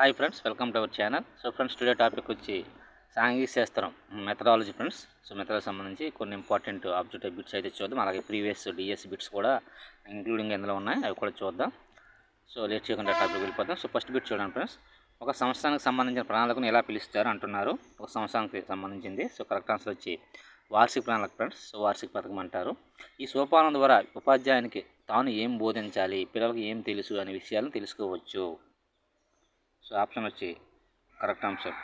Hi friends, welcome to our channel. So friends, today topic వచ్చి సాంఘిక శాస్త్రం methodology friends. So methodology సంబంధించి కొన్ని ఇంపార్టెంట్ ఆబ్జెక్టివ్ బిట్స్ అయితే చూద్దాం. అలాగే ప్రీవియస్ డిఎస్ బిట్స్ కూడా ఇంక్లూడింగ్ ఎందులో ఉన్నాయి అవి కూడా చూద్దాం. సో లేట్ చేయకుండా టాపిక్ వెళ్ళిపోతాం. సో ఫస్ట్ బిట్ చూడండి ఫ్రెండ్స్. ఒక సంవత్సరానికి సంబంధించిన ప్రణాళికను ఎలా పిలుస్తారు అంటున్నారు. ఒక సంవత్సరానికి సంబంధించింది. సో కరెక్ట్ ఆన్సర్ వచ్చి వార్షిక ప్రణాళిక ఫ్రెండ్స్. సో వార్షిక పథకం అంటారు. ఈ సోపానం ద్వారా ఉపాధ్యాయునికి తాను ఏం బోధించాలి, పిల్లలకు ఏం తెలుసు అనే విషయాలను తెలుసుకోవచ్చు. సో ఆప్షన్ వచ్చి కరెక్ట్ ఆన్సర్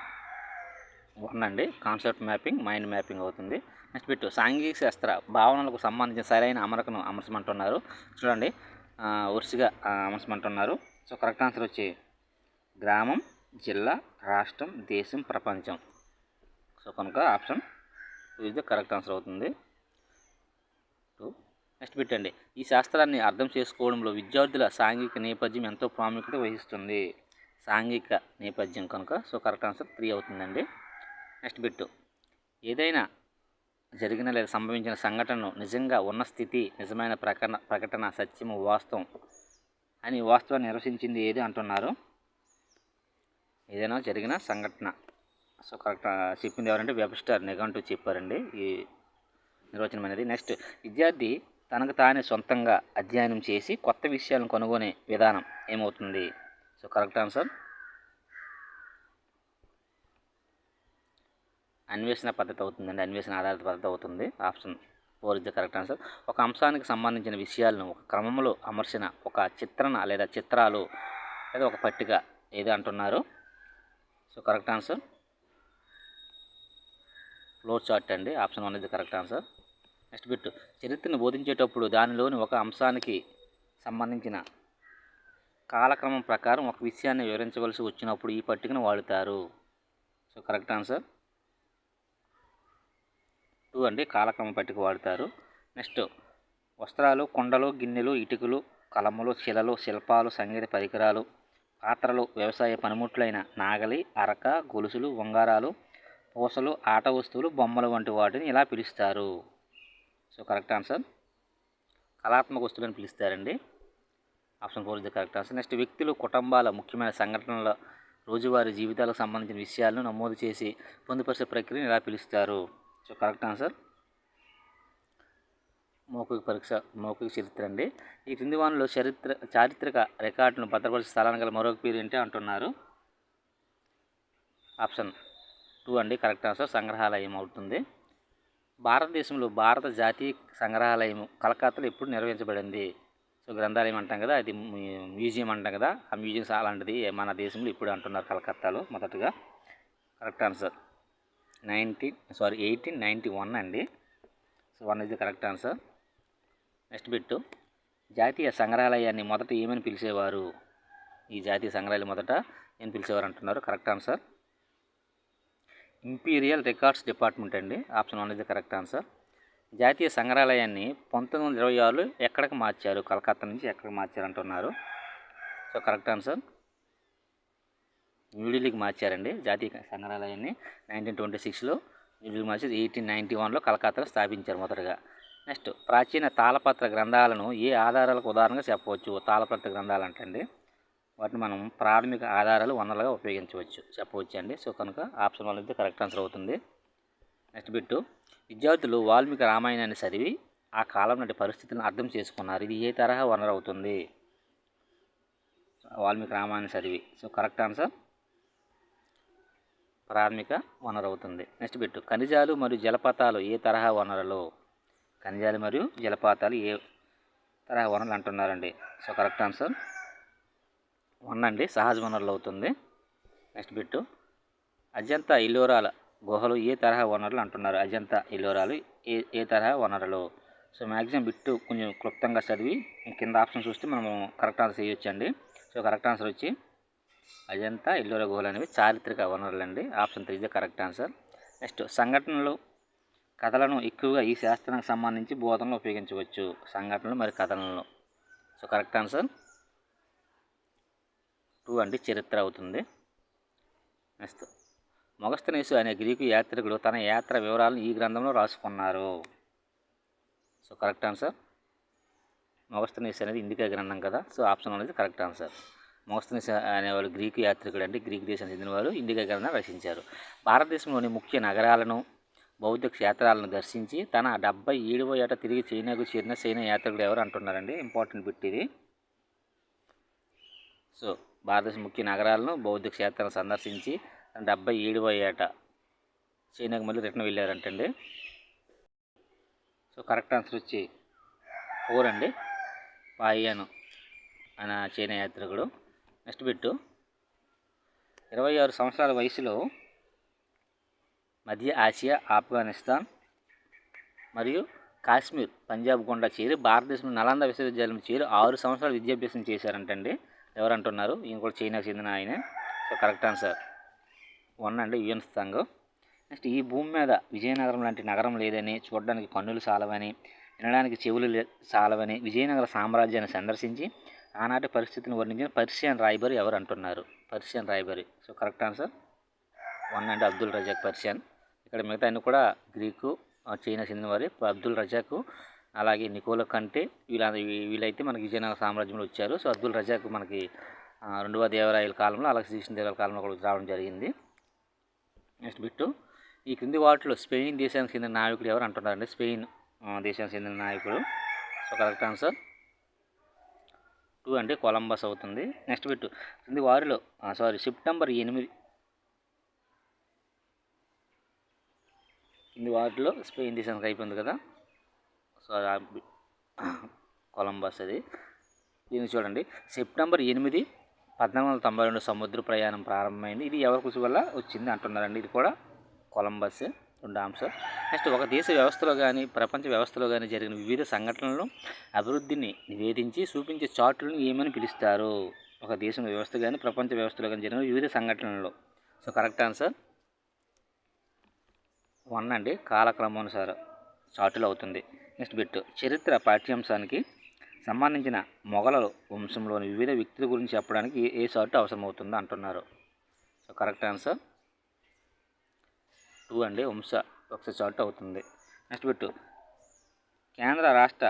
1 అండి. కాన్సెప్ట్ మ్యాపింగ్, మైండ్ మ్యాపింగ్ అవుతుంది. నెక్స్ట్ బిట్ సాంఘిక శాస్త్ర భావనలకు సంబంధించిన సరైన అమరికను అమర్చమంటున్నారు. చూడండి, వరుసగా అమర్చమంటున్నారు. సో కరెక్ట్ ఆన్సర్ వచ్చి గ్రామం, జిల్లా, రాష్ట్రం, దేశం, ప్రపంచం. సో కనుక option 2 is the correct answer అవుతుంది. 2. నెక్స్ట్ బిట్ అండి. ఈ శాస్త్రాన్ని అర్థం చేసుకోవడంలో విద్యార్థుల సాంఘిక నేపథ్యం ఎంతో ప్రాముఖ్యత వహిస్తుంది. సాంఘిక నేపథ్యం కనుక సో కరెక్ట్ ఆన్సర్ 3 అవుతుందండి. Next bit. ఏదైనా జరిగిన లేదా సంభవించిన సంఘటనను నిజంగా ఉన్న స్థితి, నిజమైన ప్రకటన, సత్యము, వాస్తవం అని వాస్తవాన్ని నిర్వచించింది ఏది అంటున్నారు. ఏదైనా జరిగిన సంఘటన. సో కరెక్ట్ చెప్పింది ఎవరంటే వెబ్స్టర్ నిఘంటు చెప్పారండి ఈ నిర్వచనం అనేది. నెక్స్ట్, విద్యార్థి తనకు తానే సొంతంగా అధ్యయనం చేసి కొత్త విషయాలను కనుగొనే విధానం ఏమవుతుంది. సో కరెక్ట్ ఆన్సర్ అన్వేషణ పద్ధతి అవుతుందండి. అన్వేషణ ఆధారిత పద్ధతి అవుతుంది. Option 4 is the correct answer. ఒక అంశానికి సంబంధించిన విషయాలను ఒక క్రమంలో అమర్చిన ఒక చిత్రణ లేదా చిత్రాలు లేదా ఒక పట్టిక ఏది అంటున్నారు. So correct answer flow chart అండి. Option 1 is the correct answer. Next bit. చరిత్రను బోధించేటప్పుడు దానిలోని ఒక అంశానికి సంబంధించిన కాలక్రమం ప్రకారం ఒక విషయాన్ని వివరించవలసి వచ్చినప్పుడు ఈ పట్టికను వాడుతారు. సో కరెక్ట్ ఆన్సర్ 2 అండి. కాలక్రమం పట్టిక వాడుతారు. నెక్స్ట్, వస్త్రాలు, కొండలు, గిన్నెలు, ఇటుకలు, కలములు, శిలలు, శిల్పాలు, సంగీత పరికరాలు, పాత్రలు, వ్యవసాయ పనిముట్లైన నాగలి, అరక, గొలుసులు, ఉంగరాలు, పూసలు, ఆట వస్తువులు, బొమ్మలు వంటి వాటిని ఇలా పిలుస్తారు. సో కరెక్ట్ ఆన్సర్ కళాత్మక వస్తువులను పిలుస్తారండి. Option 4 is the correct answer. Next, వ్యక్తులు, కుటుంబాల ముఖ్యమైన సంఘటనల రోజువారీ జీవితాలకు సంబంధించిన విషయాలను నమోదు చేసి పొందుపరిచే ప్రక్రియను ఇలా పిలుస్తారు. సో కరెక్ట్ ఆన్సర్ మౌఖిక చరిత్ర అండి. ఈ క్రింది వానిలో చారిత్రక రికార్డులను భద్రపరిచే స్థలానికి గల మరొక పేరు ఏంటి అంటున్నారు. ఆప్షన్ 2 అండి. కరెక్ట్ ఆన్సర్ సంగ్రహాలయం అవుతుంది. భారతదేశంలో భారత జాతీయ సంగ్రహాలయం కలకత్తాలో ఎప్పుడు నిర్వహించబడింది. సో గ్రంథాలయం అంటాం కదా, అది మ్యూజియం అంటాం కదా, ఆ మ్యూజియం అలాంటిది మన దేశంలో ఇప్పుడు అంటున్నారు కలకత్తాలో మొదటగా. కరెక్ట్ ఆన్సర్ 1891 అండి. So 1 is the correct answer. Next bit. జాతీయ సంగ్రహాలయాన్ని మొదట ఏమని పిలిచేవారు. ఈ జాతీయ సంగ్రహాలయం మొదట ఏం పిలిచేవారు అంటున్నారు. Correct answer imperial records department అండి. Option 1 is the correct answer. జాతీయ సంగ్రహాలయాన్ని 1926లో ఎక్కడికి మార్చారు, కలకత్తా నుంచి ఎక్కడికి మార్చారు అంటున్నారు. సో కరెక్ట్ ఆన్సర్ న్యూఢిల్లీకి మార్చారండి. జాతీయ సంగ్రహాలయాన్ని 1926లో న్యూఢిల్లీకి మార్చి 1891లో కలకత్తాలో స్థాపించారు మొదటగా. నెక్స్ట్, ప్రాచీన తాళపత్ర గ్రంథాలను ఏ ఆధారాలకు ఉదాహరణగా చెప్పవచ్చు. తాళపత్ర గ్రంథాలు అంటండి వాటిని మనం ప్రాథమిక ఆధారాలు వనరులుగా చెప్పవచ్చు అండి. సో కనుక ఆప్షన్ 1 అయితే కరెక్ట్ ఆన్సర్ అవుతుంది. Next bit. విద్యార్థులు వాల్మీకి రామాయణాన్ని చదివి ఆ కాలం నాటి పరిస్థితులను అర్థం చేసుకున్నారు. ఇది ఏ తరహా వనరు అవుతుంది. వాల్మీకి రామాయణాన్ని చదివి. సో కరెక్ట్ ఆన్సర్ ప్రాథమిక వనరు అవుతుంది. Next bit. ఖనిజాలు మరియు జలపాతాలు ఏ తరహా వనరులు. ఖనిజాలు మరియు జలపాతాలు ఏ తరహా వనరులు అంటున్నారండి. సో కరెక్ట్ ఆన్సర్ 1 అండి. సహజ వనరులు అవుతుంది. Next bit. అజంతా ఎల్లోరాల గుహలు ఏ తరహా వనరులు అంటున్నారు. అజంతా ఎల్లోరాలు ఏ తరహా వనరులు. సో మ్యాక్సిమం బిట్టు కొంచెం క్లుప్తంగా చదివి కింద ఆప్షన్ చూస్తే మనము కరెక్ట్ ఆన్సర్ చేయొచ్చు అండి. సో కరెక్ట్ ఆన్సర్ వచ్చి అజంతా ఎల్లోరా గుహలు అనేవి చారిత్రక వనరులు అండి. Option 3 is the correct answer. Next, సంఘటనలు, కథలను ఎక్కువగా ఈ శాస్త్రానికి సంబంధించి బోధనలో ఉపయోగించవచ్చు. సంఘటనలు మరియు కథలను. సో కరెక్ట్ ఆన్సర్ 2 అండి. చరిత్ర అవుతుంది. నెక్స్ట్, మొగస్తనీసు అనే గ్రీకు యాత్రికుడు తన యాత్ర వివరాలను ఈ గ్రంథంలో రాసుకున్నారు. సో కరెక్ట్ ఆన్సర్ మొగస్తనీసు అనేది ఇండికా గ్రంథం కదా. సో ఆప్షన్ 1 అనేది కరెక్ట్ ఆన్సర్. మోస్తనిస్ అనేవారు గ్రీకు యాత్రికుడు అండి, గ్రీకు దేశానికి చెందినవారు ఇండికా గ్రంథాన్ని రచించారు. భారతదేశంలోని ముఖ్య నగరాలను, బౌద్ధ క్షేత్రాలను దర్శించి తన 77వ ఏట తిరిగి చైనాకు చేరిన చైనా యాత్రికుడు ఎవరు అంటున్నారండి. ఇంపార్టెంట్ బిట్ ఇది. సో భారతదేశం ముఖ్య నగరాలను, బౌద్ధ క్షేత్రాలను సందర్శించి 77వ ఏట చైనాకు మళ్ళీ రిటర్న్ వెళ్ళారంటండి. సో కరెక్ట్ ఆన్సర్ వచ్చి 4 అండి, పాయియాను అనే చైనా యాత్రికుడు. నెక్స్ట్ బిట్టు, 26 సంవత్సరాల వయసులో మధ్య ఆసియా, ఆఫ్ఘనిస్తాన్ మరియు కాశ్మీర్, పంజాబ్ గుండా చేరి భారతదేశంలో నలంద విశ్వవిద్యాలయం చేరి 6 సంవత్సరాలు విద్యాభ్యాసం చేశారంటండి. ఎవరు అంటున్నారు? ఈయన కూడా చైనాకు చెందిన ఆయనే. సో కరెక్ట్ ఆన్సర్ 1 అండి, యుయన్ త్సాంగ్. నెక్స్ట్, ఈ భూమి మీద విజయనగరం లాంటి నగరం లేదని, చూడడానికి కన్నులు చాలవని, వినడానికి చెవులు చాలవని విజయనగర సామ్రాజ్యాన్ని సందర్శించి ఆనాటి పరిస్థితిని వర్ణించిన పర్షియన్ రాయబరి ఎవరు అంటున్నారు? పర్షియన్ రాయబరి. సో కరెక్ట్ ఆన్సర్ 1 అండి, అబ్దుల్ రజాక్ పర్షియన్. ఇక్కడ మిగతా అన్ని కూడా గ్రీకు, చైనా చెందిన వారి. అబ్దుల్ రజాక్ అలాగే నికోలో కంటే వీళ్ళైతే మనకి విజయనగర సామ్రాజ్యంలో వచ్చారు. సో అబ్దుల్ రజాక్ మనకి 2వ దేవరాయల కాలంలో, అలాగే శ్రీకృష్ణ దేవరాయల కాలంలో కూడా రావడం జరిగింది. నెక్స్ట్ బిట్టు, ఈ క్రింది వాటిలో స్పెయిన్ దేశానికి చెందిన నాయకుడు ఎవరు అంటున్నారండి? స్పెయిన్ దేశానికి చెందిన నాయకుడు. సో కరెక్ట్ ఆన్సర్ 2 అండి, కొలంబస్ అవుతుంది. నెక్స్ట్ బిట్టు, క్రింది వారిలో సెప్టెంబర్ 8 కింది వాటిలో స్పెయిన్ దేశానికి అయిపోయింది కదా. సో కొలంబస్ అది. దీన్ని చూడండి, సెప్టెంబర్ 8, 1492 సముద్ర ప్రయాణం ప్రారంభమైంది. ఇది ఎవరి కృషి వల్ల వచ్చింది అంటున్నారండి. ఇది కూడా కొలంబస్. 2 ఆన్సర్. నెక్స్ట్, ఒక దేశ వ్యవస్థలో కానీ ప్రపంచ వ్యవస్థలో కానీ జరిగిన వివిధ సంఘటనలను అభివృద్ధిని నివేదించి చూపించే చార్టులను ఏమని పిలుస్తారు? ఒక దేశం వ్యవస్థ కానీ ప్రపంచ వ్యవస్థలో కానీ జరిగిన వివిధ సంఘటనలలో. సో కరెక్ట్ ఆన్సర్ 1 అండి, కాలక్రమానుసార చార్టులు అవుతుంది. నెక్స్ట్ బిట్, చరిత్ర పాఠ్యాంశానికి సంబంధించిన మొఘల వంశంలోని వివిధ వ్యక్తుల గురించి చెప్పడానికి ఏ చార్టు అవసరమవుతుందో అంటున్నారు? సో కరెక్ట్ ఆన్సర్ 2 అండి, వంశ చార్ట్ అవుతుంది. నెక్స్ట్ బిట్టు, కేంద్ర, రాష్ట్ర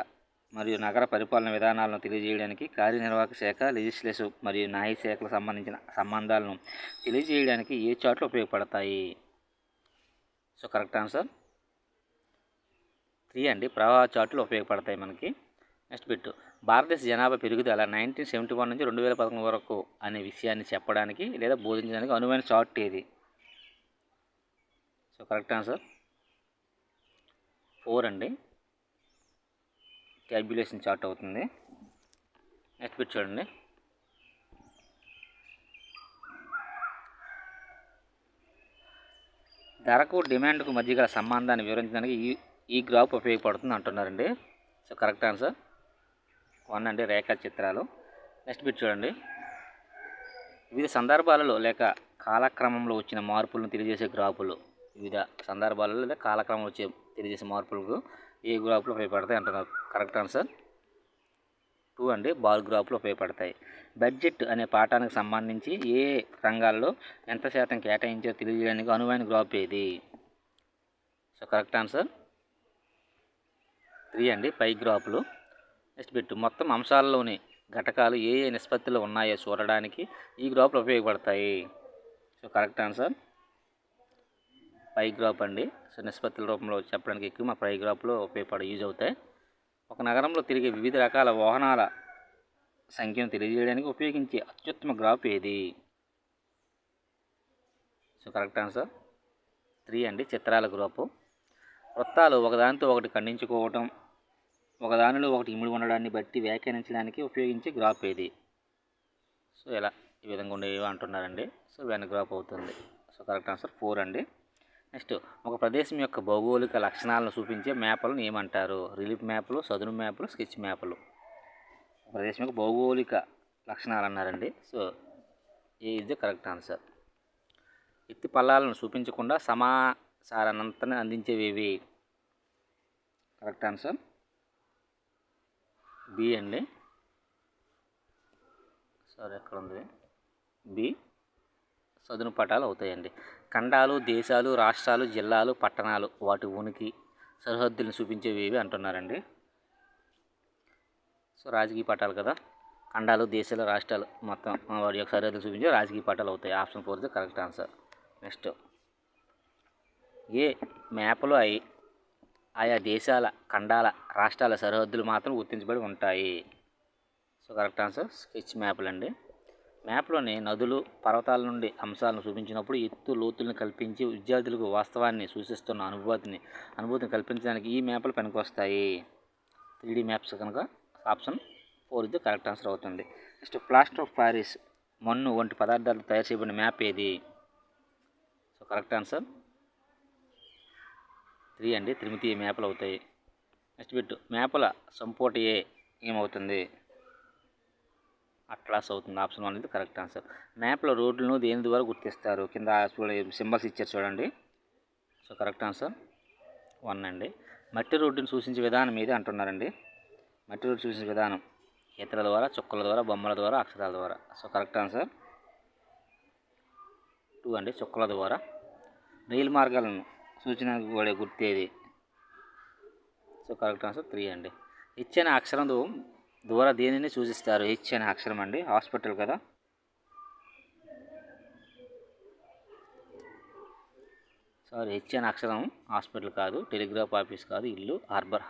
మరియు నగర పరిపాలన విధానాలను తెలియజేయడానికి కార్యనిర్వాహక శాఖ, లెజిస్లేటివ్ మరియు న్యాయ శాఖలకు సంబంధించిన సంబంధాలను తెలియజేయడానికి ఏ చార్ట్లు ఉపయోగపడతాయి? సో కరెక్ట్ ఆన్సర్ 3 అండి, ప్రవాహ చార్టులు ఉపయోగపడతాయి మనకి. నెక్స్ట్ బిట్టు, భారతదేశ జనాభా పెరుగుదల 1971 నుంచి 2011 వరకు అనే విషయాన్ని చెప్పడానికి లేదా బోధించడానికి అనువైన చార్ట్ ఏది? సో కరెక్ట్ ఆన్సర్ 4 అండి, ట్యాబ్యులేషన్ చార్ట్ అవుతుంది. నెక్స్ట్ బిట్ చూడండి, ధరకు డిమాండ్కు మధ్య గల సంబంధాన్ని వివరించడానికి ఈ గ్రాఫ్ ఉపయోగపడుతుంది అంటున్నారండి. సో కరెక్ట్ ఆన్సర్ 1 అండి, రేఖా చిత్రాలు. నెక్స్ట్ బిట్ చూడండి, వివిధ సందర్భాలలో లేక కాలక్రమంలో వచ్చిన మార్పులను తెలియజేసే గ్రాఫులు. వివిధ సందర్భాలలో లేదా కాలక్రమంలో తెలియజేసే మార్పులకు ఏ గ్రాఫ్లు ఉపయోగపడతాయి అంటున్నారు? కరెక్ట్ ఆన్సర్ 2 అండి, బార్ గ్రాఫ్లు ఉపయోగపడతాయి. బడ్జెట్ అనే పాఠానికి సంబంధించి ఏ రంగాల్లో ఎంత శాతం కేటాయించారో తెలియజేయడానికి అనువైన గ్రాఫ్ ఏది? సో కరెక్ట్ ఆన్సర్ 3 అండి, పై గ్రాఫ్లు. నెక్స్ట్ బిట్, మొత్తం అంశాలలోని ఘటకాలు ఏ నిష్పత్తిలో ఉన్నాయో చూడడానికి ఈ గ్రాఫ్లు ఉపయోగపడతాయి? సో కరెక్ట్ ఆన్సర్ పై గ్రాఫ్ అండి. సో నిష్పత్తుల రూపంలో చెప్పడానికి ఎక్కువ మా పై గ్రాఫ్లో యూజ్ అవుతాయి. ఒక నగరంలో తిరిగే వివిధ రకాల వాహనాల సంఖ్యను తెలియజేయడానికి ఉపయోగించే అత్యుత్తమ గ్రాఫ్ ఏది? సో కరెక్ట్ ఆన్సర్ 3 అండి, చిత్రాల గ్రాఫ్. వృత్తాలు ఒకదానితో ఒకటి ఖండించుకోవటం, ఒకదానిలో ఒకటి ఇమిడి ఉండడాన్ని బట్టి వ్యాఖ్యానించడానికి ఉపయోగించే గ్రాఫ్ ఏది? సో ఇలా ఈ విధంగా ఉండేవి అంటున్నారండి. సో వెన్ గ్రాఫ్ అవుతుంది. సో కరెక్ట్ ఆన్సర్ 4 అండి. నెక్స్ట్, ఒక ప్రదేశం యొక్క భౌగోళిక లక్షణాలను చూపించే మ్యాప్లను ఏమంటారు? రిలీఫ్ మ్యాప్లు, సదును మ్యాప్లు, స్కెచ్ మ్యాప్లు. ప్రదేశం యొక్క భౌగోళిక లక్షణాలు అన్నారండి. So A is the correct answer. ఎత్తి పల్లాలను చూపించకుండా సమాచారాన్నంతని అందించేవేవి? కరెక్ట్ ఆన్సర్ బి అండి. ఎక్కడ ఉంది? బి, సదును పటాలు అవుతాయండి. ఖండాలు, దేశాలు, రాష్ట్రాలు, జిల్లాలు, పట్టణాలు వాటి ఉనికి సరిహద్దులను చూపించేవి అంటున్నారండి. సో రాజకీయ పటాలు కదా. ఖండాలు, దేశాలు, రాష్ట్రాలు మొత్తం వాటి యొక్క సరిహద్దులు చూపించే రాజకీయ పట్టాలు అవుతాయి. Option 4 correct answer. నెక్స్ట్, ఏ మ్యాప్లో ఆయా దేశాల, ఖండాల, రాష్ట్రాల సరిహద్దులు మాత్రం గుర్తించబడి ఉంటాయి? సో కరెక్ట్ ఆన్సర్ స్కెచ్ మ్యాప్లు అండి. మ్యాప్లోని నదులు, పర్వతాల నుండి అంశాలను చూపించినప్పుడు ఎత్తు, లోతులను కల్పించి విద్యార్థులకు వాస్తవాన్ని సూచిస్తున్న అనుభూతిని కల్పించడానికి ఈ మ్యాప్లు పనికొస్తాయి. 3D మ్యాప్స్ కనుక ఆప్షన్ 4 కరెక్ట్ ఆన్సర్ అవుతుంది. నెక్స్ట్, ప్లాస్టర్ ఆఫ్ ప్యారిస్ మన్ను వంటి పదార్థాలు తయారు చేయబడిన మ్యాప్ ఏది? సో కరెక్ట్ ఆన్సర్ 3 అండి, త్రిమితీయ మ్యాప్లు అవుతాయి. నెక్స్ట్ బిట్, మ్యాప్ల సంపుట ఏమవుతుంది? అట్లాస్ అవుతుంది. ఆప్షన్ 1 అనేది కరెక్ట్ ఆన్సర్. మ్యాప్లో రోడ్లను దేని ద్వారా గుర్తిస్తారు? కింద సింబల్స్ ఇచ్చారు చూడండి. సో కరెక్ట్ ఆన్సర్ 1 అండి. మట్టి రోడ్డును సూచించే విధానం ఏది అంటున్నారండి? మట్టి రోడ్డు సూచించే విధానం ఈతల ద్వారా, చుక్కల ద్వారా, బొమ్మల ద్వారా, అక్షరాల ద్వారా. సో కరెక్ట్ ఆన్సర్ 2 అండి, చుక్కల ద్వారా. రైలు మార్గాలను సూచనకు వాడే గుర్తేది? సో కరెక్ట్ ఆన్సర్ 3 అండి. హెచ్ అనే అక్షరం ద్వారా దేనిని సూచిస్తారు? హెచ్ అనే అక్షరం అండి, హాస్పిటల్ కదా. సారీ, హెచ్ అనే అక్షరం హాస్పిటల్ కాదు, టెలిగ్రాఫ్ ఆఫీస్ కాదు, ఇల్లు,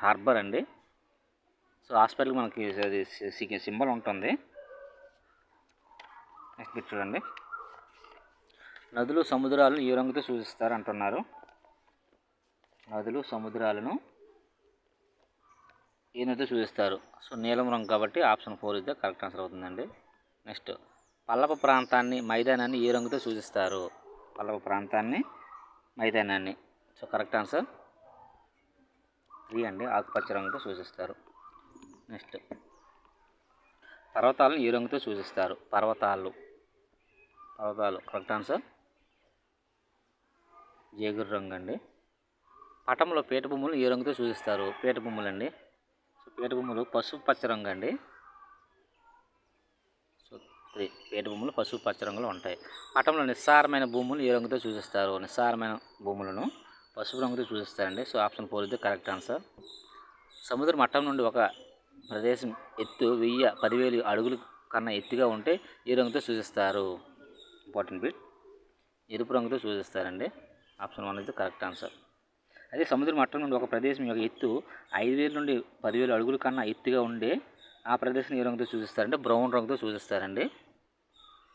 హార్బర్ అండి. సో హాస్పిటల్ మనకి అది సింబల్ ఉంటుంది. నెక్స్ట్ బిట్ చూడండి, నదులు, సముద్రాలను ఏ రంగుతో సూచిస్తారు అంటున్నారు? నదులు, సముద్రాలను ఏ రంగుతో సూచిస్తారు? సో నీలం రంగు కాబట్టి ఆప్షన్ 4 కరెక్ట్ ఆన్సర్ అవుతుందండి. నెక్స్ట్, పల్లవ ప్రాంతాన్ని, మైదానాన్ని ఏ రంగుతో సూచిస్తారు? పల్లవ ప్రాంతాన్ని, మైదానాన్ని. సో కరెక్ట్ ఆన్సర్ 3 అండి, ఆకుపచ్చ రంగుతో సూచిస్తారు. నెక్స్ట్, పర్వతాలను ఏ రంగుతో సూచిస్తారు? పర్వతాలు కరెక్ట్ ఆన్సర్ జేగురు రంగు అండి. పటంలో పీఠభూములు ఏ రంగుతో సూచిస్తారు? పీఠభూములు అండి. సో పీఠభూములు పసుపు పచ్చ రంగు అండి. సో 3, పీఠభూములు పసుపు పచ్చ రంగులో ఉంటాయి. పటంలో నిస్సారమైన భూములు ఏ రంగుతో సూచిస్తారు? నిస్సారమైన భూములను పసుపు రంగుతో సూచిస్తారండి. So option 4 correct answer. సముద్ర మట్టం నుండి ఒక ప్రదేశం ఎత్తు 10,000 అడుగుల కన్నా ఎత్తుగా ఉంటే ఏ రంగుతో సూచిస్తారు? ఇంపార్టెంట్ బిట్, ఎరుపు రంగుతో సూచిస్తారండి. Option 1 correct answer. అదే సముద్ర మట్టం నుండి ఒక ప్రదేశం యొక్క ఎత్తు 5,000 నుండి 10,000 అడుగుల కన్నా ఎత్తుగా ఉండే ఆ ప్రదేశం ఏ రంగుతో సూచిస్తారంటే బ్రౌన్ రంగుతో సూచిస్తారండి.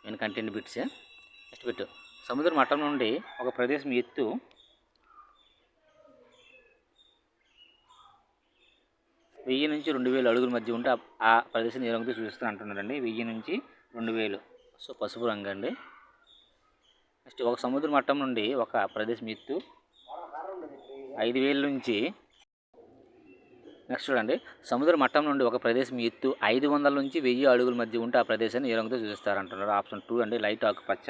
నేను కంటెంట్ బిట్సే. నెక్స్ట్ బిట్, సముద్ర మట్టం నుండి ఒక ప్రదేశం ఎత్తు 1000 నుంచి 2,000 అడుగుల మధ్య ఉంటే ఆ ప్రదేశం ఏ రంగుతో సూచిస్తారు అంటున్నారండి. 1000 నుంచి 2,000, సో పసుపు రంగు అండి. నెక్స్ట్, ఒక సముద్ర మట్టం నుండి ఒక ప్రదేశం ఎత్తు 5,000 నుంచి, నెక్స్ట్ చూడండి, సముద్ర మట్టం నుండి ఒక ప్రదేశం ఎత్తు 500 నుంచి 1000 అడుగుల మధ్య ఉంటే ఆ ప్రదేశాన్ని ఏ రంగుతో సూచిస్తారు అంటున్నారు? ఆప్షన్ 2 అండి, లైట్ ఆకుపచ్చ.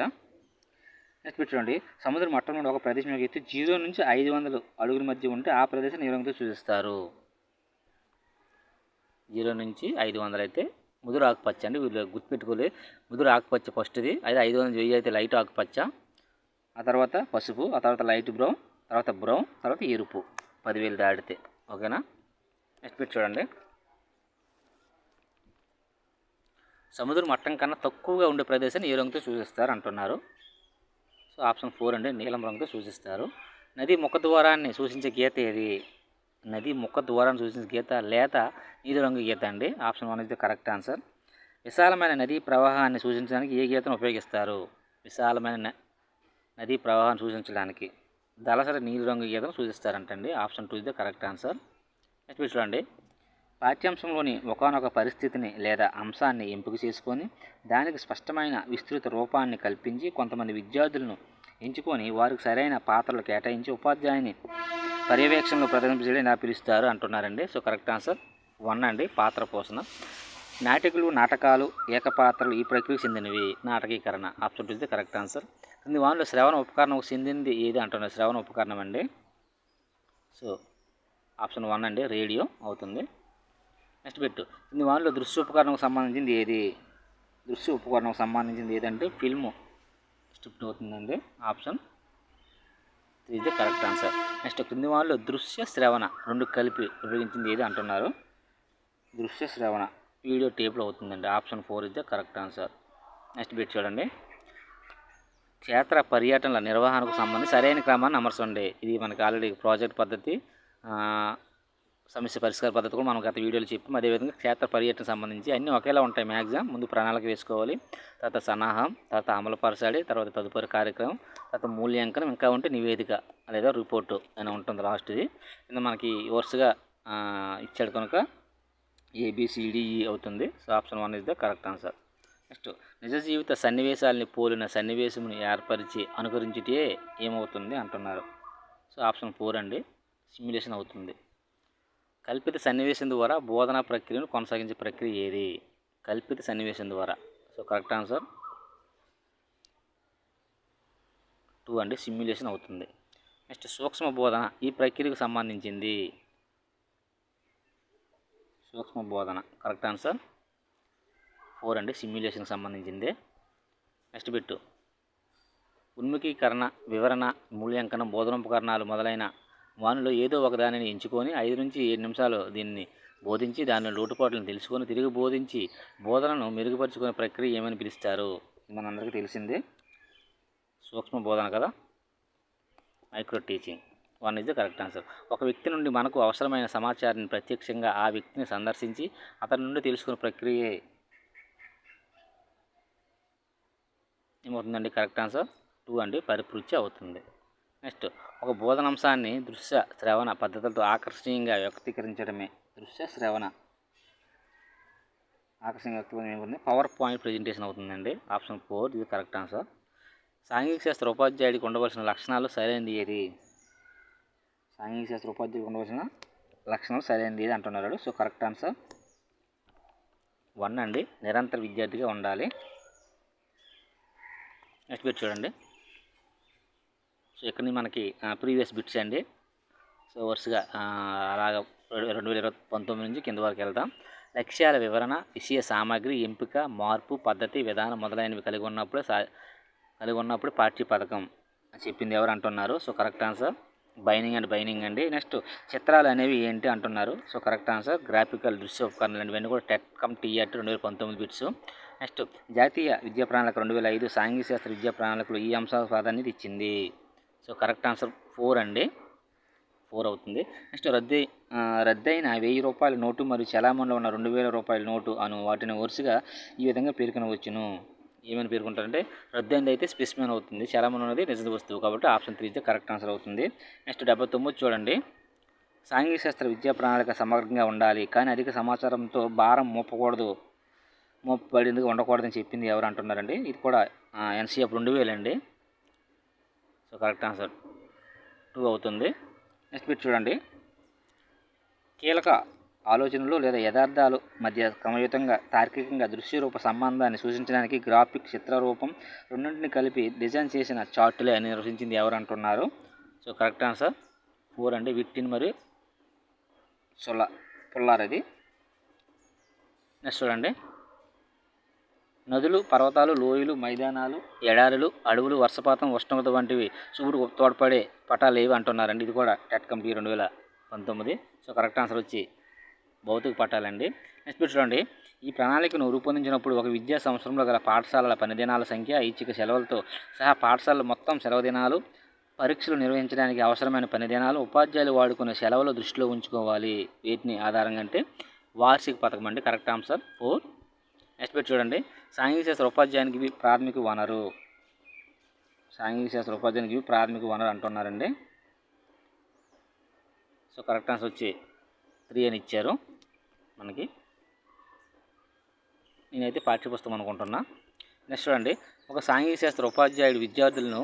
నెక్స్ట్ చూడండి, సముద్ర మట్టం నుండి ఒక ప్రదేశం యొక్క ఎత్తు 0 నుంచి 500 అడుగుల మధ్య ఉంటే ఆ ప్రదేశాన్ని ఏ రంగుతో సూచిస్తారు? 0 నుంచి 500 అయితే ముదురు ఆకుపచ్చ అండి. వీళ్ళు గుర్తుపెట్టుకోలే, ముదురు ఆకుపచ్చ ఫస్ట్ది, అయితే 500 నుంచి 1000 అయితే లైట్ ఆకుపచ్చ, ఆ తర్వాత పసుపు, ఆ తర్వాత లైట్ బ్రౌన్, తర్వాత ఎరుపు 10,000 దాటితే. ఓకేనా. నెక్స్ట్ బిట్ చూడండి, సముద్ర మట్టం కన్నా తక్కువగా ఉండే ప్రదేశాన్ని ఏ రంగుతో సూచిస్తారు అంటున్నారు? సో ఆప్షన్ 4 అండి, నీలం రంగుతో సూచిస్తారు. నది ముఖద్వారాన్ని సూచించే గీత ఏది? నది ముఖద్వారాన్ని సూచించే గీత లేత నీలి రంగు గీత అండి. Option 1 correct answer. విశాలమైన నదీ ప్రవాహాన్ని సూచించడానికి ఏ గీతను ఉపయోగిస్తారు? విశాలమైన నదీ ప్రవాహాన్ని సూచించడానికి దళసరి నీలి రంగు గీతను సూచిస్తారంటండి. Option 2 correct answer. నెక్స్ట్ చూడండి, పాఠ్యాంశంలోని ఒకానొక పరిస్థితిని లేదా అంశాన్ని ఎంపిక చేసుకొని దానికి స్పష్టమైన విస్తృత రూపాన్ని కల్పించి కొంతమంది విద్యార్థులను ఎంచుకొని వారికి సరైన పాత్రలు కేటాయించి ఉపాధ్యాయుని పర్యవేక్షణలో ప్రదర్శించడం ఎలా పిలుస్తారు అంటున్నారండి. సో కరెక్ట్ ఆన్సర్ 1 అండి, పాత్ర పోషణ. నాటికలు, నాటకాలు, ఏకపాత్రలు ఈ ప్రక్రియకు చెందినవి. నాటకీకరణ. Option 2 correct answer. కింది వానిలో శ్రవణ ఉపకరణకు చెందింది ఏది అంటున్నారు? శ్రవణ ఉపకరణం అండి. సో ఆప్షన్ 1 అండి, రేడియో అవుతుంది. నెక్స్ట్ పెట్టు, కింది వానిలో దృశ్య ఉపకరణకు సంబంధించింది ఏది? దృశ్య ఉపకరణకు సంబంధించింది ఏదంటే ఫిల్ము స్ట్రిప్ట్ అవుతుందండి. Option 3 correct answer. నెక్స్ట్, క్రింది వానిలో దృశ్య శ్రవణ రెండు కలిపి ఉపయోగించింది ఏది అంటున్నారు? దృశ్య శ్రవణ వీడియో టేప్లో అవుతుందండి. Option 4 is the correct answer. Next bit చూడండి. క్షేత్ర పర్యటనల నిర్వహణకు సంబంధించి సరైన క్రమాన్ని అమర్చండి. ఇది మనకి ఆల్రెడీ ప్రాజెక్ట్ పద్ధతి, సమస్య పరిష్కార పద్ధతి కూడా మనం గత వీడియోలో చెప్పాం. అదేవిధంగా క్షేత్ర పర్యటనకు సంబంధించి అన్నీ ఒకేలా ఉంటాయి మ్యాక్సిమం. ముందు ప్రణాళిక వేసుకోవాలి, తర్వాత సన్నాహం, తర్వాత అమలుపరచాలి, తర్వాత తదుపరి కార్యక్రమం, తర్వాత మూల్యాంకనం, ఇంకా ఉంటే నివేదిక లేదా రిపోర్టు అని ఉంటుంది లాస్ట్ది. కింద మనకి వరుసగా ఇచ్చాడు కనుక ABCDE అవుతుంది. So option 1 is the correct answer. Next నిజ జీవిత సన్నివేశాలని పోలిన సన్నివేశమును ఏర్పరిచి అనుకరించితే ఏమవుతుంది అంటున్నారు. సో ఆప్షన్ 4 అండి, సిమ్యులేషన్ అవుతుంది. కల్పిత సన్నివేశం ద్వారా బోధనా ప్రక్రియను కొనసాగించే ప్రక్రియ ఏది? కల్పిత సన్నివేశం ద్వారా. సో కరెక్ట్ ఆన్సర్ 2 అండి, సిమ్యులేషన్ అవుతుంది. నెక్స్ట్ సూక్ష్మ బోధన ఈ ప్రక్రియకు సంబంధించింది. సూక్ష్మ బోధన కరెక్ట్ ఆన్సర్ 4 అండి, సిమ్యులేషన్కి సంబంధించింది. నెక్స్ట్ బిట్టు ఉన్ముఖీకరణ, వివరణ, మూల్యాంకనం, బోధనోపకరణాలు మొదలైన వానిలో ఏదో ఒకదానిని ఎంచుకొని 5 నుంచి 7 నిమిషాలు దీన్ని బోధించి దానిలో లోటుపాట్లను తెలుసుకొని తిరిగి బోధించి బోధనను మెరుగుపరుచుకునే ప్రక్రియ ఏమని పిలుస్తారు? మనందరికీ తెలిసిందే, సూక్ష్మ బోధన కదా, micro teaching. 1 is the correct answer. ఒక వ్యక్తి నుండి మనకు అవసరమైన సమాచారాన్ని ప్రత్యక్షంగా ఆ వ్యక్తిని సందర్శించి అతని నుండి తెలుసుకునే ప్రక్రియ ఏమవుతుందండి? కరెక్ట్ ఆన్సర్ 2 అండి, పరిపృచ్ఛ అవుతుంది. నెక్స్ట్ ఒక బోధనాంశాన్ని దృశ్య శ్రవణ పద్ధతులతో ఆకర్షణీయంగా వ్యక్తీకరించడమే. దృశ్య శ్రవణ ఆకర్షణీయంగా వ్యక్తీకరణ ఏమవుతుంది? పవర్ పాయింట్ ప్రజెంటేషన్ అవుతుందండి. ఆప్షన్ 4 ఇది కరెక్ట్ ఆన్సర్. సాంఘిక శాస్త్ర ఉపాధ్యాయుడికి ఉండవలసిన లక్షణాలు సరైనది ఏది? సాంఘిక శాస్త్ర ఉపాధ్యాయుడికి ఉండవలసిన లక్షణాలు సరైనది ఏది అంటున్నాడు. సో కరెక్ట్ ఆన్సర్ 1 అండి, నిరంతర విద్యార్థిగా ఉండాలి. నెక్స్ట్ బిట్ చూడండి. సో ఇక్కడ మనకి ప్రీవియస్ బిట్స్ అండి. సో వరుసగా అలాగ 2019 నుంచి కింద వరకు వెళ్తాం. లక్ష్యాల వివరణ, విషయ సామాగ్రి ఎంపిక, మార్పు, పద్ధతి, విధానం మొదలైనవి కలిగి ఉన్నప్పుడు పాఠ్య పథకం చెప్పింది ఎవరు అంటున్నారు. సో కరెక్ట్ ఆన్సర్ బైనింగ్ అండి. నెక్స్ట్ చిత్రాలు అనేవి ఏంటి అంటున్నారు. సో కరెక్ట్ ఆన్సర్ గ్రాఫికల్ దృశ్య ఉపకరణాలు అండి. ఇవన్నీ కూడా టెట్కమ్ TET 2019 బిట్స్. నెక్స్ట్ జాతీయ విద్యా ప్రణాళిక 2005 సాంఘిక శాస్త్ర విద్యా ప్రణాళికలో ఈ అంశాల ప్రాధాన్యత ఇచ్చింది. సో కరెక్ట్ ఆన్సర్ 4 అండి, 4 అవుతుంది. నెక్స్ట్ రద్దయిన 1000 రూపాయల నోటు మరియు చలామణిలో ఉన్న 2000 రూపాయల నోటు అను వాటిని వరుసగా ఈ విధంగా పేర్కొనవచ్చును. ఏమని పేర్కొంటారంటే రద్దయింది అయితే స్పెసిమెన్ అవుతుంది, చలామణి అనేది నిజ వస్తువు, కాబట్టి ఆప్షన్ 3 ఇస్ కరెక్ట్ ఆన్సర్ అవుతుంది. నెక్స్ట్ 79 చూడండి. సాంఘిక శాస్త్ర విద్యా ప్రణాళిక సమగ్రంగా ఉండాలి కానీ అధిక సమాచారంతో భారం మోపబడిందిగా ఉండకూడదని చెప్పింది ఎవరు అంటున్నారండి. ఇది కూడా NCF 2000 అండి. సో కరెక్ట్ ఆన్సర్ 2 అవుతుంది. నెక్స్ట్ బిట్ చూడండి. కీలక ఆలోచనలు లేదా యథార్థాలు మధ్య క్రమయుతంగా తార్కికంగా దృశ్యరూప సంబంధాన్ని సూచించడానికి గ్రాఫిక్ చిత్రరూపం రెండింటిని కలిపి డిజైన్ చేసిన చార్టులే అని నిర్వచించింది ఎవరు అంటున్నారు. సో కరెక్ట్ ఆన్సర్ 4 అండి, విట్టిన్ మరియు పుల్లార్ అది. నెక్స్ట్ చూడండి. నదులు, పర్వతాలు, లోయలు, మైదానాలు, ఎడారులు, అడవులు, వర్షపాతం, ఉష్ణోగ్రత వంటివి చూపుడు తోడ్పడే పటాలు ఏవి అంటున్నారండి. ఇది కూడా టెట్కమ్ 2019. సో కరెక్ట్ ఆన్సర్ వచ్చి భౌతిక పటాలండి. నెక్స్ట్ చూడండి. ఈ ప్రణాళికను రూపొందించినప్పుడు ఒక విద్యా సంవత్సరంలో గల పాఠశాలల పని దినాల సంఖ్య, ఐచ్ఛిక సెలవులతో సహా పాఠశాలల మొత్తం సెలవు దినాలు, పరీక్షలు నిర్వహించడానికి అవసరమైన పని దినాలు, ఉపాధ్యాయులు వాడుకునే సెలవులు దృష్టిలో ఉంచుకోవాలి. వీటిని ఆధారంగా అంటే వార్షిక పథకం అండి. Correct answer 4. నెక్స్ట్ పెట్టి చూడండి. సాంఘిక శాస్త్ర ఉపాధ్యాయునికి ప్రాథమిక వనరు. సాంఘిక శాస్త్ర ఉపాధ్యాయునికి ప్రాథమిక వనరు అంటున్నారండి. సో కరెక్ట్ ఆన్సర్ వచ్చి 3 అని ఇచ్చారు మనకి. నేనైతే పాఠ్యపుస్తకం అనుకుంటున్నా. నెక్స్ట్ చూడండి. ఒక సాంఘిక శాస్త్ర ఉపాధ్యాయుడు విద్యార్థులను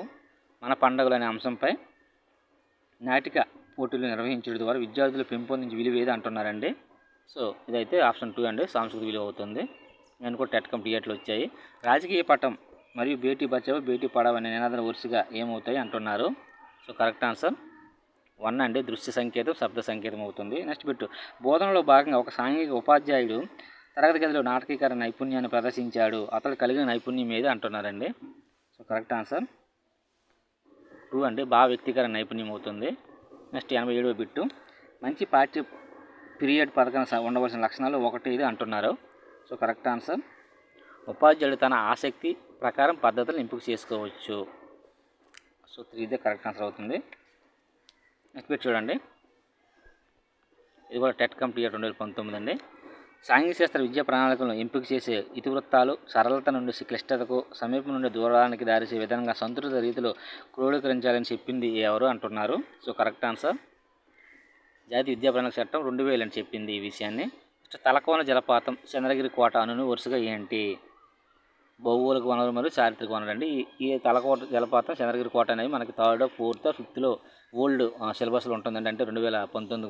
మన పండుగలు అనే అంశంపై నాటిక పోటీలు నిర్వహించడం ద్వారా విద్యార్థులు పెంపొందించి విలువ ఏది అంటున్నారండి. సో ఇదైతే ఆప్షన్ 2 అండి, సాంస్కృతిక విలువ అవుతుంది. నేను కూడా టెట్కమ్ TETలు వచ్చాయి. రాజకీయ పటం మరియు బేటీ బచావో బేటీ పడావో అనే నినాదాలు వరుసగా ఏమవుతాయి అంటున్నారు. సో కరెక్ట్ ఆన్సర్ 1 అండి, దృశ్య సంకేతం, శబ్ద సంకేతం అవుతుంది. Next bit. బోధనలో భాగంగా ఒక సాంఘిక ఉపాధ్యాయుడు తరగతి గదిలో నాటకీకరణ నైపుణ్యాన్ని ప్రదర్శించాడు. అతడు కలిగిన నైపుణ్యం ఏది అంటున్నారండి. సో కరెక్ట్ ఆన్సర్ 2 అండి, భావ వ్యక్తీకరణ నైపుణ్యం అవుతుంది. నెక్స్ట్ 87వ బిట్టు. మంచి పాఠ్య పీరియడ్ పథకం ఉండవలసిన లక్షణాలు 1 ఇది అంటున్నారు. So correct answer. ఉపాధ్యాయుడు తన ఆసక్తి ప్రకారం పద్ధతులను ఎంపిక చేసుకోవచ్చు. సో 3 ఇదే కరెక్ట్ ఆన్సర్ అవుతుంది. నెక్స్ట్ బిట్ చూడండి, ఇది కూడా టెట్ కమ్ టిఆర్ 2019 అండి. సాంఘిక శాస్త్ర విద్యా ప్రణాళికలను ఎంపిక చేసే ఇతివృత్తాలు సరళత నుండి క్లిష్టతకు, సమీపం నుండి దూరానికి దారిసే విధంగా సంతులిత రీతిలో క్రోడీకరించాలని చెప్పింది ఎవరు అంటున్నారు. సో కరెక్ట్ ఆన్సర్ జాతీయ విద్యా ప్రణాళిక చట్టం 2000 అని చెప్పింది ఈ విషయాన్ని. నెక్స్ట్ తలకోన జలపాతం, చంద్రగిరి కోట అనును వరుసగా ఏంటి? భౌగోళిక వనరు మరియు చారిత్రక వనరు అండి. ఈ తలకోట జలపాతం, చంద్రగిరి కోట అనేవి మనకి 3rd, 4th, 5th ఓల్డ్ సిలబస్లో ఉంటుందండి. అంటే 2019,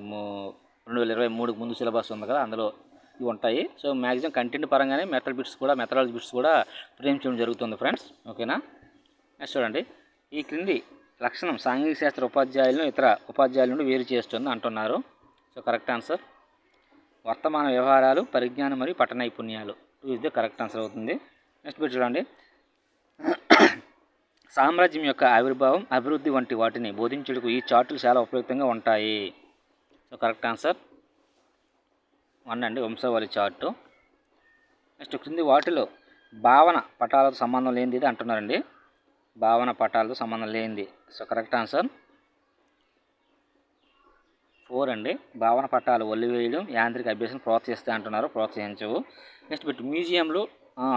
2023 ముందు సిలబస్ ఉంది కదా, అందులో ఇవి ఉంటాయి. సో మ్యాక్సిమం కంటెంట్ పరంగానే మెథడాలజీ బిట్స్ కూడా ఫ్రేమ్ చేయడం జరుగుతుంది ఫ్రెండ్స్. ఓకేనా. నెక్స్ట్ చూడండి, ఈ క్రింది లక్షణం సాంఘిక శాస్త్ర ఉపాధ్యాయులను ఇతర ఉపాధ్యాయుల నుండి వేరు చేస్తుంది అంటున్నారు. సో కరెక్ట్ ఆన్సర్ వర్తమాన వ్యవహారాలు, పరిజ్ఞానం మరియు పఠన నైపుణ్యాలు. 2 ఇదే కరెక్ట్ ఆన్సర్ అవుతుంది. నెక్స్ట్ బిట్ చూడండి, సామ్రాజ్యం యొక్క ఆవిర్భావం, అభివృద్ధి వంటి వాటిని బోధించుటకు ఈ చార్టులు చాలా ఉపయుక్తంగా ఉంటాయి. సో కరెక్ట్ ఆన్సర్ 1 అండి, వంశావళి చార్టు. నెక్స్ట్ క్రింది వాటిలో భావన పటాలతో సంబంధం లేనిది ఇది అంటున్నారండి. భావన పటాలతో సంబంధం లేనిది. సో కరెక్ట్ ఆన్సర్ 4 అండి. భావన పటాలు ఒల్లివేయడం, యాంత్రిక అభ్యాసం ప్రోత్సహిస్తాయి అంటున్నారు, ప్రోత్సహించవు. నెక్స్ట్ బిట్ మ్యూజియంలు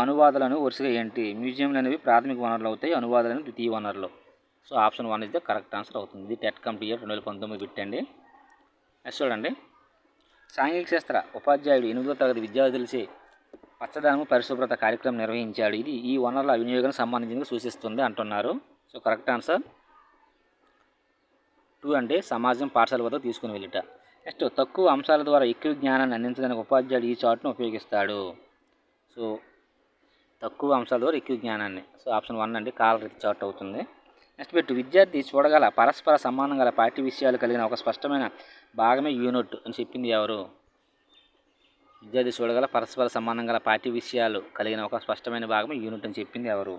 అనువాదాలను వరుసగా ఏంటి? మ్యూజియంలు అనేవి ప్రాథమిక వనరులు అవుతాయి, అనువాదాలను ద్వితీయ వనరులు. సో ఆప్షన్ 1 ఇదే కరెక్ట్ ఆన్సర్ అవుతుంది. ఇది టెట్ కమ్ టిఆర్ 2019 బిట్ అండి. నెక్స్ట్ చూడండి, సాంఘిక శాస్త్ర ఉపాధ్యాయుడు 8వ తరగతి విద్యార్థులచే పచ్చదనము పరిశుభ్రత కార్యక్రమం నిర్వహించాడు. ఇది ఈ వనరుల వినియోగానికి సంబంధించినది సూచిస్తుంది అంటున్నారు. సో కరెక్ట్ ఆన్సర్ 2 అంటే సమాజం పాఠశాల వద్ద తీసుకుని వెళ్ళుట. నెక్స్ట్ తక్కువ అంశాల ద్వారా ఎక్కువ జ్ఞానాన్ని అందించడానికి ఉపాధ్యాయుడు ఈ చార్ట్ను ఉపయోగిస్తాడు. సో తక్కువ అంశాల ద్వారా ఎక్కువ జ్ఞానాన్ని. సో ఆప్షన్ 1 అండి, కాలరీతి చార్ట్ అవుతుంది. నెక్స్ట్ బిట్ విద్యార్థి చూడగల పరస్పర సంబంధం గల పాఠ్య విషయాలు కలిగిన ఒక స్పష్టమైన భాగమే యూనిట్ అని చెప్పింది ఎవరు? విద్యార్థి చూడగల పరస్పర సంబంధం గల పాఠ్య విషయాలు కలిగిన ఒక స్పష్టమైన భాగమే యూనిట్ అని చెప్పింది ఎవరు?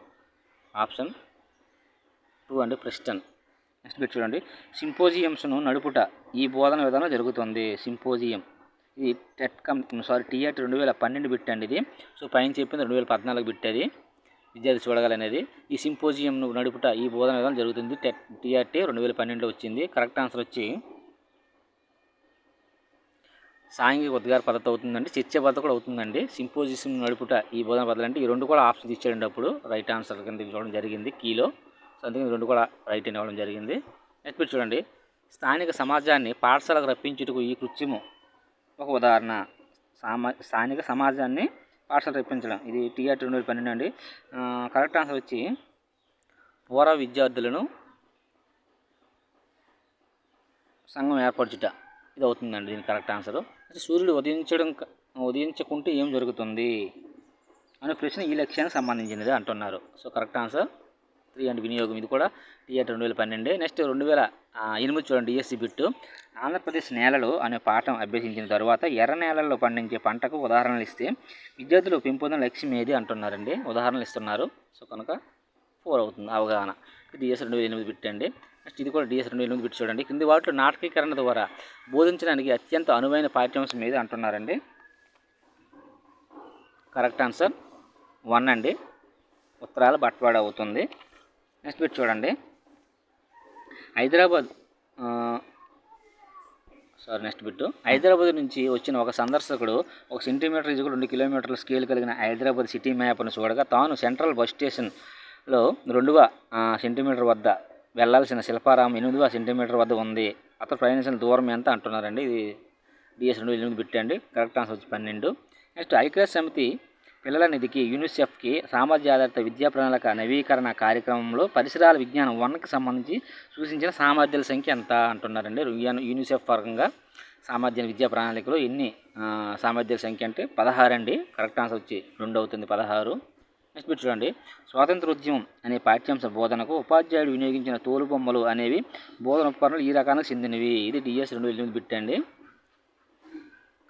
ఆప్షన్ 2 అండి, ప్రిస్టన్. నెక్స్ట్ బిట్ చూడండి, సింపోజియంస్ను నడుపుట ఈ బోధన విధానం జరుగుతుంది. సింపోజియం ఇది టిఆర్ 2012 బిట్ అండి ఇది. సో పైన చెప్పింది 2014 బిట్ అది, విద్యార్థి చూడగలనేది. ఈ సింపోజియంను నడుపుట ఈ బోధన విధానం జరుగుతుంది, టిఆర్టీ 2012లో వచ్చింది. కరెక్ట్ ఆన్సర్ వచ్చి సాంఘిక ఉద్గార పద్ధతి అవుతుందండి, చర్చ పద్ధతి కూడా అవుతుందండి. సింపోజియం నడుపుట ఈ బోధన పద్ధతి అంటే ఈ 2 కూడా ఆప్షన్స్ ఇచ్చాడండి. అప్పుడు రైట్ ఆన్సర్ కింద ఇవ్వడం జరిగింది కీలో. సో అందుకని 2 కూడా రైట్ అని ఇవ్వడం జరిగింది. నెక్స్ట్ బిట్ చూడండి, స్థానిక సమాజాన్ని పాఠశాలకు రప్పించుటకు ఈ కృత్యము ఒక ఉదాహరణ. స్థానిక సమాజాన్ని పాఠశాల రప్పించడం, ఇది టిఆర్ 2012 అండి. కరెక్ట్ ఆన్సర్ వచ్చి పూర్వ విద్యార్థులను సంఘం ఏర్పరచుట ఇది అవుతుందండి, దీని కరెక్ట్ ఆన్సర్. సూర్యుడు ఉదయించకుంటే ఏం జరుగుతుంది అనే ప్రశ్న ఈ లక్ష్యానికి సంబంధించినది అంటున్నారు. సో కరెక్ట్ ఆన్సర్ 3 అండి, వినియోగం. ఇది కూడా టిఆర్ 2012. నెక్స్ట్ 2008 చూడండి, డిఎస్సి బిట్టు. ఆంధ్రప్రదేశ్ నేలలు అనే పాఠం అభ్యసించిన తర్వాత ఎర్ర నేలల్లో పండించే పంటకు ఉదాహరణలు ఇస్తే విద్యార్థులు పెంపొందిన లక్ష్యం ఏది అంటున్నారండి. ఉదాహరణలు ఇస్తున్నారు. సో కనుక 4 అవుతుంది, అవగాహన. డిఎస్ 2008 బిట్ అండి. నెక్స్ట్ ఇది కూడా డిఎస్ 2008 బిట్ చూడండి, కింది వాటిలో నాటకీకరణ ద్వారా బోధించడానికి అత్యంత అనువైన పాఠ్యాంశం ఏది అంటున్నారండి. కరెక్ట్ ఆన్సర్ 1 అండి, ఉత్తరాల బట్వాడ అవుతుంది. నెక్స్ట్ బిట్ చూడండి, హైదరాబాద్ నుంచి వచ్చిన ఒక సందర్శకుడు 1 సెంటీమీటర్ 2 కిలోమీటర్ల స్కేల్ కలిగిన హైదరాబాద్ సిటీ మ్యాప్ను చూడగా తాను సెంట్రల్ బస్ స్టేషన్లో 2వ సెంటీమీటర్ వద్ద వెళ్లాల్సిన శిల్పారామం 8వ సెంటీమీటర్ వద్ద ఉంది. అతను ప్రయాణించిన దూరం ఎంత అంటున్నారండి. ఇది డిఎస్ 2008 బిట్ అండి. కరెక్ట్ ఆన్సర్ వచ్చి 12. నెక్స్ట్ ఐక్యరాజ్య సమితి పిల్లల నిధికి యూనిసెఫ్కి సామర్థ్య ఆధారిత విద్యా ప్రణాళిక నవీకరణ కార్యక్రమంలో పరిసరాల విజ్ఞానం 1కి సంబంధించి సూచించిన సామర్థ్యాల సంఖ్య ఎంత అంటున్నారండి. యూనిసెఫ్ పరంగా సామర్థ్య విద్యా ప్రణాళికలో ఎన్ని సామర్థ్యాల సంఖ్య అంటే 16 అండి. కరెక్ట్ ఆన్సర్ వచ్చి 2 అవుతుంది, 16. నెక్స్ట్ బిట్ చూడండి, స్వాతంత్రోద్యమం అనే పాఠ్యాంశ బోధనకు ఉపాధ్యాయుడు వినియోగించిన తోలుబొమ్మలు అనేవి బోధన ఉపకరణలు ఈ రకానికి చెందినవి. ఇది డిఎస్ 2008 బిట్ అండి.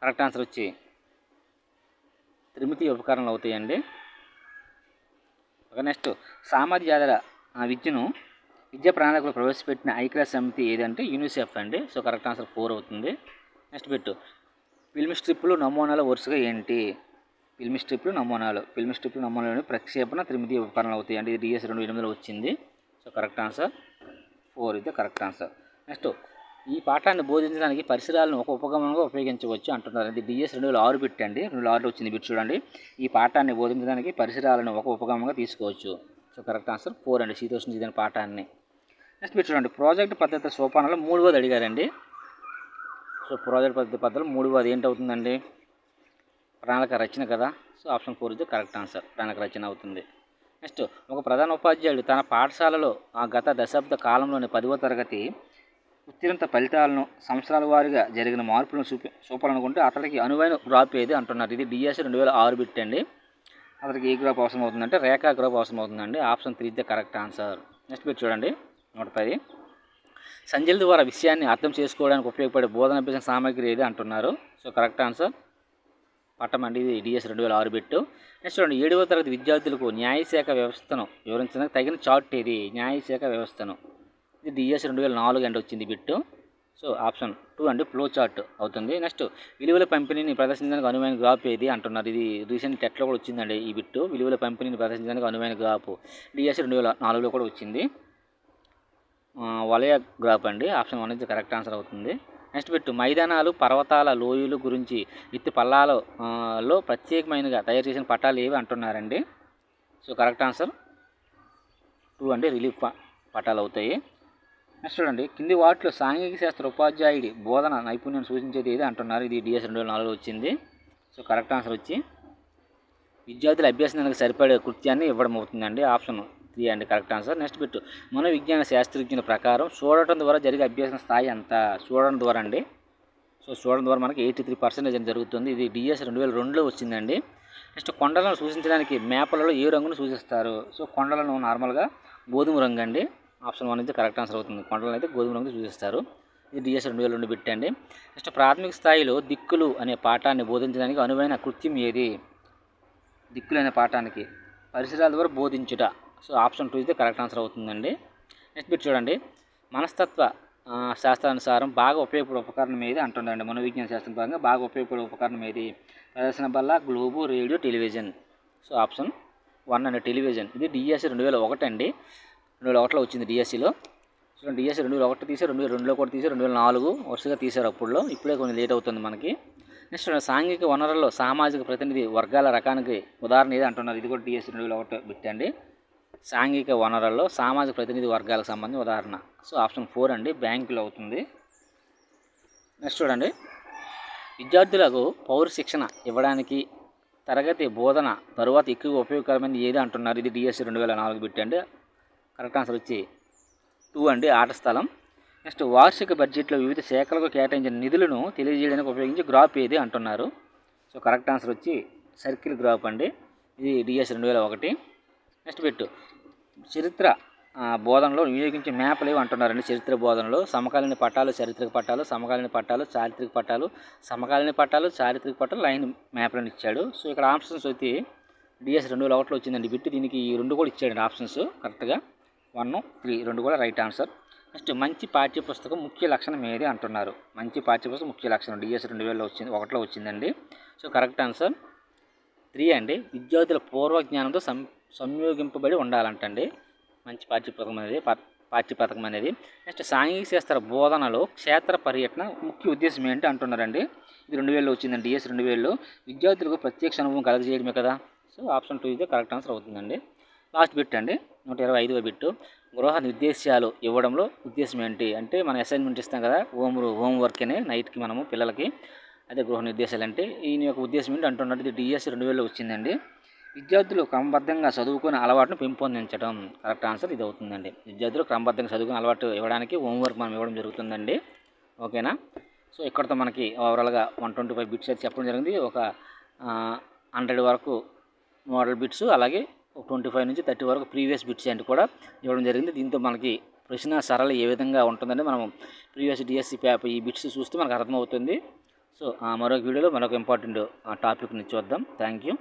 కరెక్ట్ ఆన్సర్ వచ్చి త్రిమితీయ ఉపకరణలు అవుతాయండి. నెక్స్ట్ సామాజిక ఆధార విద్యా ప్రణాళికలో ప్రవేశపెట్టిన ఐక్యరాజ్య సమితి ఏదంటే యూనిసెఫ్ అండి. సో కరెక్ట్ ఆన్సర్ 4 అవుతుంది. నెక్స్ట్ బిట్ ఫిల్మ్ స్ట్రిప్లు నమూనాల వరుసగా ఏంటి? ఫిల్మ్ స్ట్రిప్లు నమూనాలు ప్రక్షేపణ త్రిమితీయ ఉపకరణలు అవుతాయి అండి. ఇది డిఎస్ 2008లో వచ్చింది. సో కరెక్ట్ ఆన్సర్ 4 ఇది కరెక్ట్ ఆన్సర్. నెక్స్ట్ ఈ పాఠాన్ని బోధించడానికి పరిసరాలను ఒక ఉపగమనంగా ఉపయోగించవచ్చు అంటున్నారు. ఇది డిఎస్ 2006 బిట్ అండి. 2006లో వచ్చింది బిట్ చూడండి. ఈ పాఠాన్ని బోధించడానికి పరిసరాలను ఒక ఉపగమంగా తీసుకోవచ్చు. సో కరెక్ట్ ఆన్సర్ 4 అండి. శీతోష్ణ ఇదే పాఠాన్ని. నెక్స్ట్ బిట్ చూడండి. ప్రాజెక్ట్ పద్ధతి సోపానాలు 3వది అడిగారండి. సో ప్రాజెక్ట్ పద్ధతిలో 3వది ఏంటవుతుందండి? ప్రణాళిక రచన కదా. సో ఆప్షన్ 4 ఇది కరెక్ట్ ఆన్సర్. ప్రణాళిక రచన అవుతుంది. నెక్స్ట్ ఒక ప్రధాన ఉపాధ్యాయుడు తన పాఠశాలలో గత దశాబ్ద కాలంలోని 10వ తరగతి ఉత్తీర్ణత ఫలితాలను సంవత్సరాల వారీగా జరిగిన మార్పులను చూపాలనుకుంటే అతడికి అనువైన గ్రాఫ్ ఏది అంటున్నారు. ఇది డిఎస్ 2006 బిట్ అండి. అతడికి ఏ గ్రాఫ్ అవసరం అవుతుందంటే రేఖా గ్రాఫ్ అవసరం అవుతుందండి. ఆప్షన్ 3 ఇది కరెక్ట్ ఆన్సర్. నెక్స్ట్ బిట్ చూడండి 110. సంఖ్యల ద్వారా విషయాన్ని అర్థం చేసుకోవడానికి ఉపయోగపడే బోధన అభ్యసన సామగ్రి ఏది అంటున్నారు. సో కరెక్ట్ ఆన్సర్ పట్టం అండి. ఇది డిఎస్ 2006 బిట్. నెక్స్ట్ చూడండి 7వ తరగతి విద్యార్థులకు న్యాయశాఖ వ్యవస్థను వివరించడానికి తగిన చార్ట్ ఏది? న్యాయశాఖ వ్యవస్థను. ఇది డిఎస్ 2004 అండి వచ్చింది బిట్టు. సో ఆప్షన్ 2 అండి ఫ్లో చార్ట్ అవుతుంది. నెక్స్ట్ విలువల పంపిణీని ప్రదర్శించడానికి అనువైన గ్రాఫ్ ఏది అంటున్నారు. ఇది రీసెంట్ టెట్లో కూడా వచ్చిందండి ఈ బిట్టు. విలువల పంపిణీని ప్రదర్శించడానికి అనువైన గ్రాఫ్ డిఎస్ 2004లో కూడా వచ్చింది. వలయ గ్రాఫ్ అండి. ఆప్షన్ 1 ఇది కరెక్ట్ ఆన్సర్ అవుతుంది. నెక్స్ట్ బిట్టు మైదానాలు, పర్వతాల, లోయలు గురించి విత్ పల్లాలలో ప్రత్యేకమైనగా తయారు చేసిన పట్టాలు ఏవి అంటున్నారండి. సో కరెక్ట్ ఆన్సర్ 2 అండి రిలీఫ్ పట్టాలు అవుతాయి. నెక్స్ట్ చూడండి కింది వాటిలో సాంఘిక శాస్త్ర ఉపాధ్యాయుడి బోధన నైపుణ్యాన్ని సూచించేది ఏది అంటున్నారు. ఇది డిఎస్ 2004లో వచ్చింది. సో కరెక్ట్ ఆన్సర్ వచ్చి విద్యార్థుల అభ్యాసానికి సరిపడే కృత్యాన్ని ఇవ్వడం అవుతుందండి. ఆప్షన్ 3 అండి కరెక్ట్ ఆన్సర్. నెక్స్ట్ బిట్టు మనోవిజ్ఞాన శాస్త్రజ్ఞుల ప్రకారం చూడటం ద్వారా జరిగే అభ్యాసం స్థాయి ఎంత? చూడడం ద్వారా అండి. సో చూడడం ద్వారా మనకి 83% జరుగుతుంది. ఇది డిఎస్ 2002లో వచ్చిందండి. నెక్స్ట్ కొండలను సూచించడానికి మ్యాప్లలో ఏ రంగును సూచిస్తారు? సో కొండలను నార్మల్గా గోధుమ రంగు అండి. ఆప్షన్ 1 అయితే కరెక్ట్ ఆన్సర్ అవుతుంది. కొండలను అయితే గోధుమ రంగు సూచిస్తారు. ఇది డిఎస్ 2002 బిట్ అండి. నెక్స్ట్ ప్రాథమిక స్థాయిలో దిక్కులు అనే పాఠాన్ని బోధించడానికి అనువైన కృత్యం ఏది? దిక్కులు అనే పాఠానికి పరిసరాల ద్వారా బోధించుట. సో ఆప్షన్ 2 అయితే కరెక్ట్ ఆన్సర్ అవుతుందండి. నెక్స్ట్ బిట్ చూడండి మనస్తత్వ శాస్త్రానుసారం బాగా ఉపయోగపడే ఉపకరణం ఏది అంటుండండి. మనోవిజ్ఞాన శాస్త్రం భాగంగా బాగా ఉపయోగపడే ఉపకరణం ఏది? ప్రదర్శన బల్ల, globe, radio, television. So option 1 అండి టెలివిజన్. ఇది డిఎస్ 2001 అండి. 2001లో వచ్చింది డిఎస్సిలో. చూడండి డిఎస్ 2001 తీసారు, 2002లో కూడా తీసారు, 2004 వరుసగా తీశారు. అప్పుడులో ఇప్పుడే కొంచెం లేట్ అవుతుంది మనకి. నెక్స్ట్ సాంఘిక వనరుల్లో సామాజిక ప్రతినిధి వర్గాల రకానికి ఉదాహరణ ఏది అంటున్నారు. ఇది కూడా డిఎస్ 2001 బిట్ అండి. సాంఘిక వనరుల్లో సామాజిక ప్రతినిధి వర్గాలకు సంబంధించిన ఉదాహరణ. సో ఆప్షన్ 4 అండి బ్యాంకులు అవుతుంది. నెక్స్ట్ చూడండి విద్యార్థులకు పౌర శిక్షణ ఇవ్వడానికి తరగతి బోధన తరువాత ఎక్కువ ఉపయోగకరమైనది ఏది అంటున్నారు. ఇది డిఎస్ 2004 బిట్ అండి. కరెక్ట్ ఆన్సర్ వచ్చి 2 అండి ఆట స్థలం. నెక్స్ట్ వార్షిక బడ్జెట్లో వివిధ శాఖలకు కేటాయించిన నిధులను తెలియజేయడానికి ఉపయోగించి గ్రాఫ్ ఏది అంటున్నారు. సో కరెక్ట్ ఆన్సర్ వచ్చి సర్కిల్ గ్రాఫ్ అండి. ఇది డిఎస్ 2001. నెక్స్ట్ పెట్టు చరిత్ర బోధనలో వినియోగించే మ్యాప్లు ఏవి అంటున్నారండి. చరిత్ర బోధనలో సమకాలీన పట్టాలు, చారిత్రక పట్టాలు, సమకాలీన పట్టాలు, చారిత్రక పట్టాలు, సమకాలీన పట్టాలు, చారిత్రక పట్టాలు, లైన్ మ్యాప్లను ఇచ్చాడు. సో ఇక్కడ ఆప్షన్స్ వచ్చి డిఎస్ 2001లో వచ్చిందండి బిట్. దీనికి ఈ 2 కూడా ఇచ్చాడండి ఆప్షన్స్ కరెక్ట్గా 1, 3 2 కూడా రైట్ ఆన్సర్. నెక్స్ట్ మంచి పాఠ్యపుస్తకం ముఖ్య లక్షణం ఏది అంటున్నారు. మంచి పాఠ్యపుస్తకం ముఖ్య లక్షణం డిఎస్ 2000లో వచ్చింది, 1లో వచ్చిందండి. సో కరెక్ట్ ఆన్సర్ 3 అండి. విద్యార్థుల పూర్వ జ్ఞానంతో సంయోగింపబడి ఉండాలంటండి మంచి పాఠ్యపథకం అనేది. నెక్స్ట్ సాంఘిక శాస్త్ర బోధనలో క్షేత్ర పర్యటన ముఖ్య ఉద్దేశం ఏంటి అంటున్నారండి. ఇది 2000లో వచ్చిందండి డిఎస్ 2000లో. విద్యార్థులకు ప్రత్యక్ష అనుభవం కలగజేయడమే కదా. సో ఆప్షన్ 2 ఇదే కరెక్ట్ ఆన్సర్ అవుతుందండి. లాస్ట్ బిట్ అండి 125వ బిట్టు గృహ నిర్దేశాలు ఇవ్వడంలో ఉద్దేశం ఏంటి అంటే మనం అసైన్మెంట్ ఇస్తాం కదా హోంవర్క్ అని నైట్కి మనము పిల్లలకి, అదే గృహ నిర్దేశాలు అంటే ఈయన యొక్క ఉద్దేశం ఏంటి అంటున్నట్టు. ఇది డిఎస్ 2000లో వచ్చిందండి. విద్యార్థులు క్రమబద్ధంగా చదువుకునే అలవాటును పెంపొందించడం. కరెక్ట్ ఆన్సర్ ఇది అవుతుందండి. విద్యార్థులు క్రమబద్ధంగా చదువుకునే అలవాటు ఇవ్వడానికి హోంవర్క్ మనం ఇవ్వడం జరుగుతుందండి. ఓకేనా. సో ఇక్కడతో మనకి ఓవరాల్గా 125 బిట్స్ అయితే చెప్పడం జరిగింది. ఒక 100 వరకు మోడల్ బిట్స్, అలాగే 25 నుంచి 30 వరకు ప్రీవియస్ బిట్స్ అంటే కూడా ఇవ్వడం జరిగింది. దీంతో మనకి ప్రశ్న సరళ ఏ విధంగా ఉంటుందంటే మనం ప్రీవియస్ డిఎస్సి పేపర్ ఈ బిట్స్ చూస్తే మనకు అర్థమవుతుంది. సో మరొక వీడియోలో మరొక ఇంపార్టెంట్ టాపిక్ని చూద్దాం. Thank you.